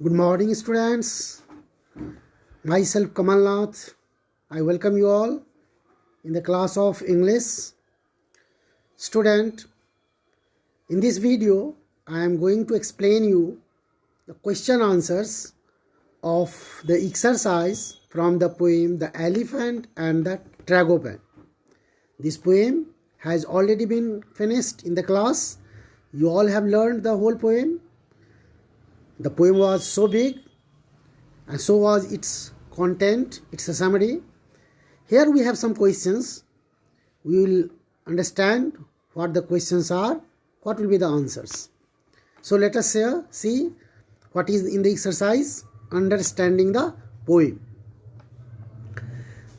Good morning, students. Myself Kamal Nath. I welcome you all in the class of English. Student, in this video, I am going to explain you the question answers of the exercise from the poem The Elephant and the Tragopan. This poem has already been finished in the class. You all have learned the whole poem. The poem was so big and so was its content. It's a summary. Here we have some questions. We will understand what the questions are, what will be the answers. So let us see what is in the exercise, understanding the poem.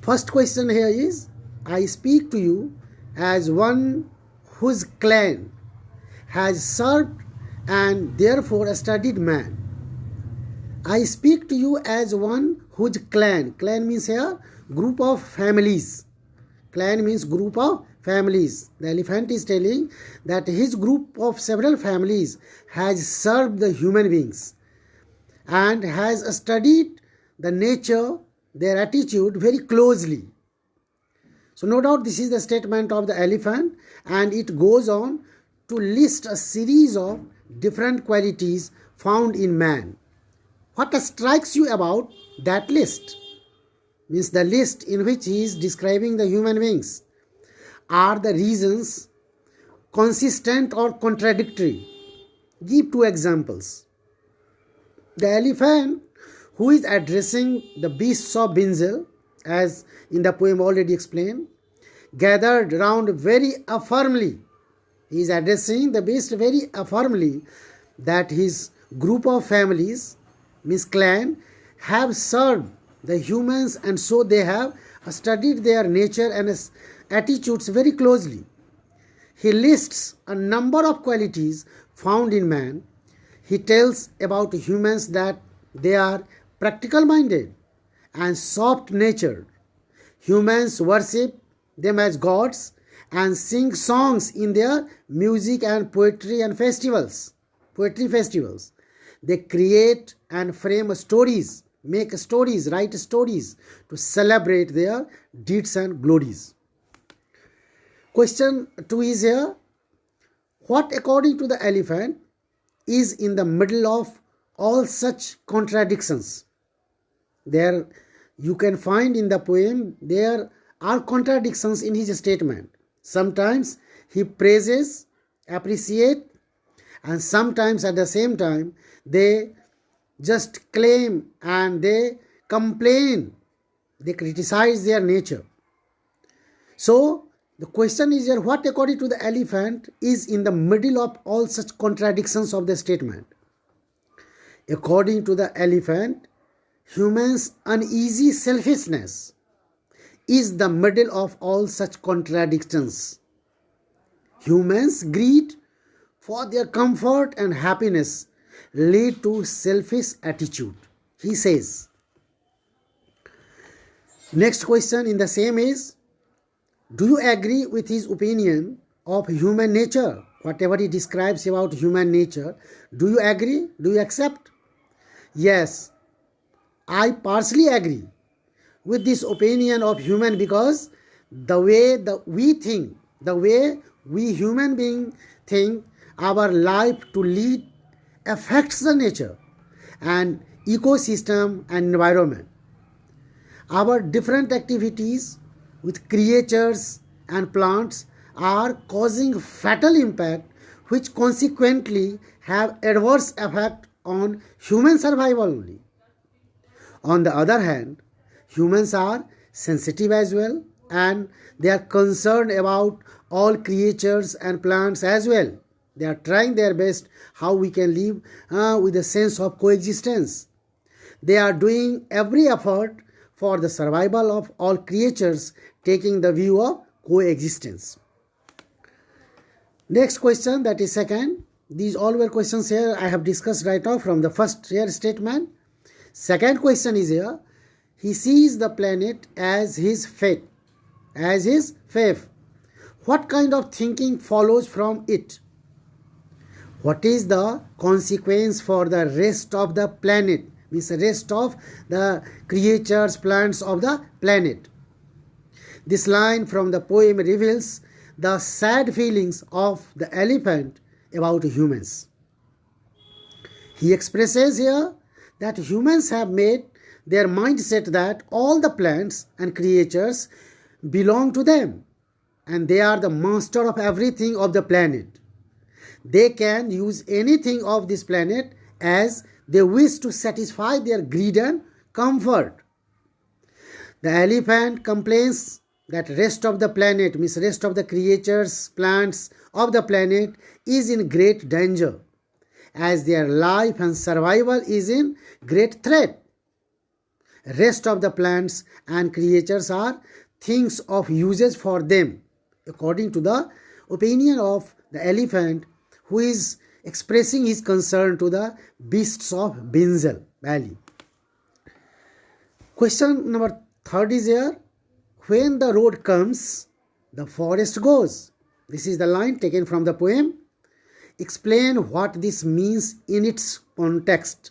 First question here is, I speak to you as one whose clan has served and therefore a studied man. I speak to you as one whose clan means here group of families. Clan means group of families. The elephant is telling that his group of several families has served the human beings and has studied the nature, their attitude very closely. So no doubt this is the statement of the elephant, and it goes on to list a series of different qualities found in man. What strikes you about that list? Means the list in which he is describing the human beings. Are the reasons consistent or contradictory? Give two examples. The elephant who is addressing the beasts of Bengal, as in the poem already explained, gathered round very firmly. He is addressing the beast very firmly that his group of families, means clan, have served the humans, and so they have studied their nature and attitudes very closely. He lists a number of qualities found in man. He tells about humans that they are practical minded and soft natured. Humans worship them as gods and sing songs in their music and poetry festivals. They create and frame stories, make stories, write stories to celebrate their deeds and glories. Question 2 is here. What, according to the elephant, is in the middle of all such contradictions? There you can find in the poem there are contradictions in his statement. Sometimes he praises, appreciates, and sometimes at the same time they just claim and they complain, they criticize their nature. So the question is here, what according to the elephant is in the middle of all such contradictions of the statement? According to the elephant, humans' uneasy selfishness is the middle of all such contradictions. Humans' greed for their comfort and happiness lead to selfish attitude, he says. Next question in the same is, do you agree with his opinion of human nature? Whatever he describes about human nature, do you agree? Do you accept? Yes, I partially agree with this opinion of human, because the way we human beings think, our life to lead affects the nature and ecosystem and environment. Our different activities with creatures and plants are causing fatal impact, which consequently have adverse effect on human survival only. On the other hand, humans are sensitive as well, and they are concerned about all creatures and plants as well. They are trying their best how we can live with a sense of coexistence. They are doing every effort for the survival of all creatures, taking the view of coexistence. Next question, that is second. These all were questions here I have discussed right now from the first here statement. Second question is here. He sees the planet as his fate, as his faith. What kind of thinking follows from it? What is the consequence for the rest of the planet? Means the rest of the creatures, plants of the planet. This line from the poem reveals the sad feelings of the elephant about humans. He expresses here that humans have made their mindset that all the plants and creatures belong to them and they are the master of everything of the planet. They can use anything of this planet as they wish to satisfy their greed and comfort. The elephant complains that rest of the planet, means rest of the creatures, plants of the planet is in great danger, as their life and survival is in great threat. Rest of the plants and creatures are things of usage for them, according to the opinion of the elephant, who is expressing his concern to the beasts of Binjal Valley. Question number 3 is here. When the road comes, the forest goes. This is the line taken from the poem. Explain what this means in its context.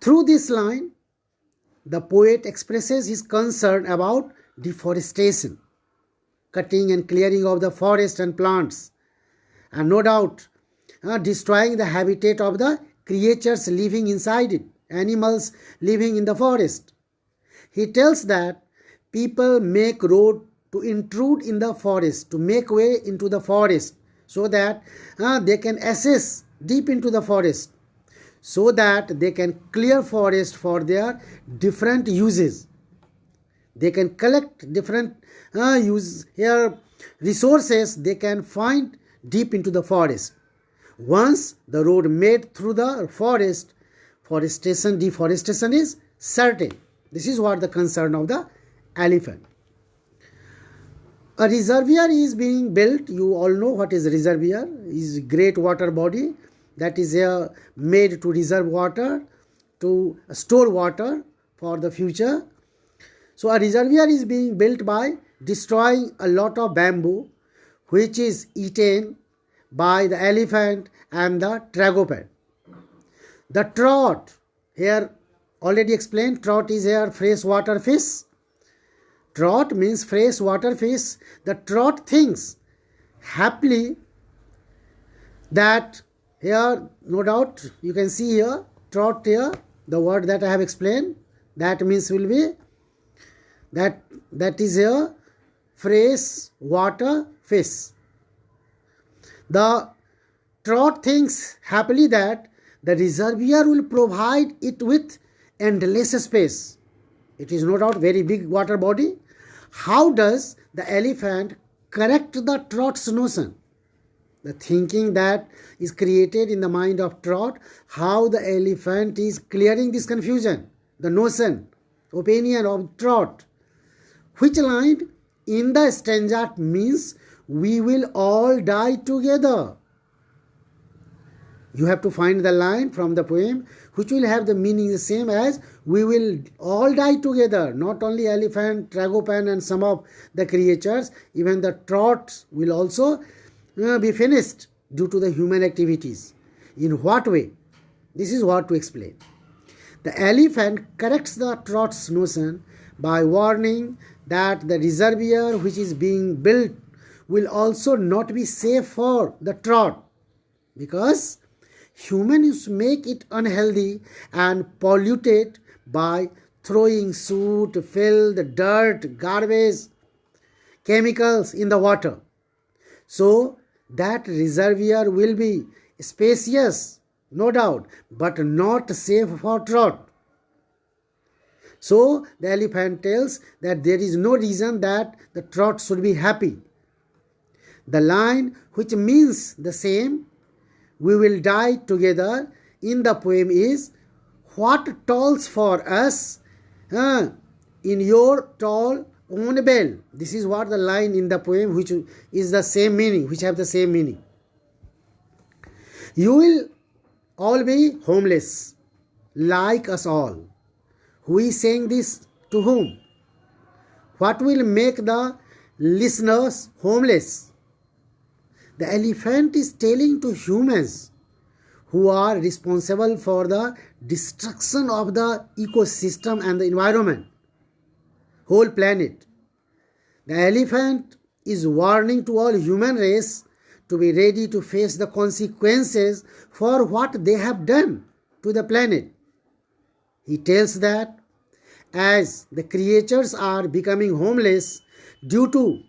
Through this line, the poet expresses his concern about deforestation, cutting and clearing of the forest and plants, and no doubt destroying the habitat of the creatures living inside it, animals living in the forest. He tells that people make road to intrude in the forest, to make way into the forest, so that they can access deep into the forest, so that they can clear forest for their different uses. They can collect different resources they can find deep into the forest. Once the road made through the forest, deforestation is certain. This is what the concern of the elephant. A reservoir is being built. You all know what is a reservoir. It is a great water body that is made to reserve water, to store water for the future. So a reservoir is being built by destroying a lot of bamboo, which is eaten by the elephant and the tragoped. The trout, here already explained, trout is here freshwater fish. Trout means freshwater fish. The trout thinks happily that here, no doubt, you can see here, trout here, the word that I have explained, that means will be, that is here, freshwater fish. The trout thinks happily that the reservoir will provide it with endless space. It is no doubt very big water body. How does the elephant correct the trout's notion? The thinking that is created in the mind of trout, how the elephant is clearing this confusion, the notion, opinion of trout. Which line in the stanza means we will all die together? You have to find the line from the poem which will have the meaning the same as we will all die together. Not only elephant, tragopan and some of the creatures, even the trouts will also be finished due to the human activities. In what way? This is what to explain. The elephant corrects the trout's notion by warning that the reservoir which is being built will also not be safe for the trout, because humans make it unhealthy and polluted by throwing soot, filth, dirt, garbage, chemicals in the water. So that reservoir will be spacious, no doubt, but not safe for trout. So the elephant tells that there is no reason that the trout should be happy. The line which means the same, we will die together, in the poem is, what tolls for us in your tall own bell. This is what the line in the poem which is the same meaning, which have the same meaning. You will all be homeless, like us all. Who is saying this to whom? What will make the listeners homeless? The elephant is telling to humans who are responsible for the destruction of the ecosystem and the environment, whole planet. The elephant is warning to all human race to be ready to face the consequences for what they have done to the planet. He tells that as the creatures are becoming homeless due to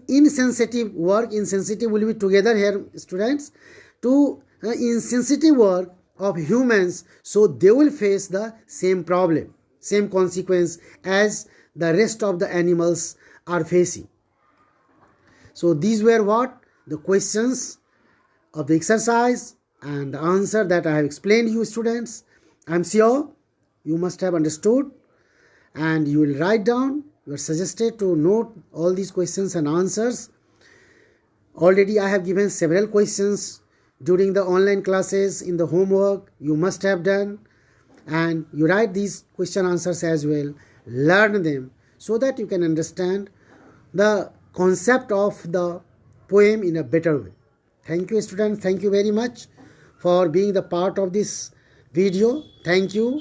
insensitive work, insensitive will be together here students, to insensitive work of humans, so they will face the same problem, same consequence as the rest of the animals are facing. So these were what the questions of the exercise and the answer that I have explained you students. I am sure you must have understood, and you will write down. You are suggested to note all these questions and answers. Already I have given several questions during the online classes in the homework you must have done, and you write these question answers as well. Learn them so that you can understand the concept of the poem in a better way. Thank you students. Thank you very much for being the part of this video. Thank you.